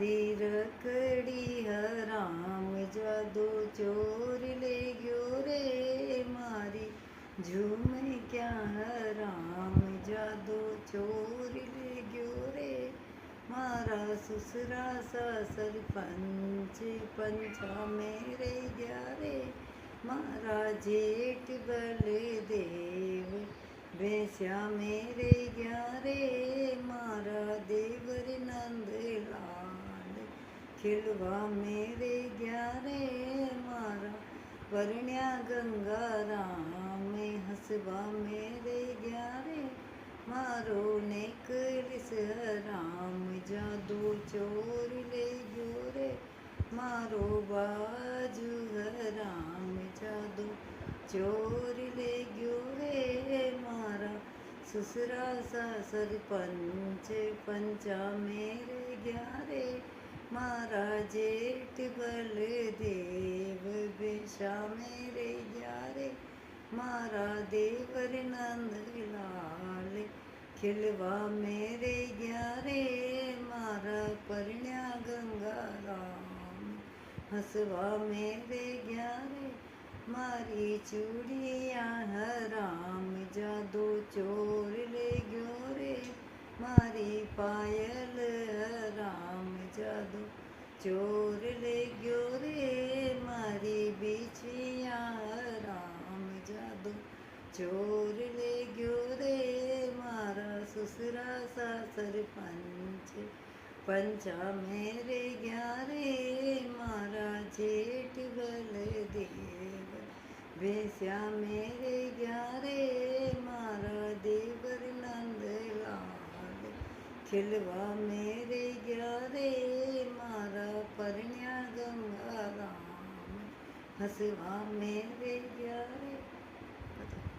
री रखड़ी हराम जादू चोर ले गयो रे मारी झूमे क्या हराम जादू चोर ले गयो रे मारा ससुरा सा सरपंच पंचा मेरे ग्यारे मारा जेठ बलदेव बेस्या मेरे ग्यारे मारा देवर नंद लाल खिलवा मेरे ग्यारे मारा वर्ण्या गंगा राम हसवा मेरे ग्यारे मारो नेकलिस राम जादू चोर ले गयो रे मारो बाजू राम जादू चोर ले गयो रे मारा ससुरा सा सरपंच पंचा मेरे ग्यारे मारा जेठ बलदेव बेशा मेरे ग्यारे मारा देवर नंद लाल खिलवा मेरे ग्यारे मारा परण्या गंगा राम हसवा मेरे ग्यारे मारी चूड़िया हराम जादू चोर ले गयो रे मारी पायल हराम जादू चोर ले गयो रे मारी बिछिया हराम जादू चोर ले गयो रे मारा ससुरा सा सरपंच पंचा मेरे ग्यारे मारा जेठ बलदेव बेस्या मेरे ग्यारे मारा देवर नंद लाल खिलवा मेरे ग्यारे मारा परण्या गंगा राम हसवा मेरे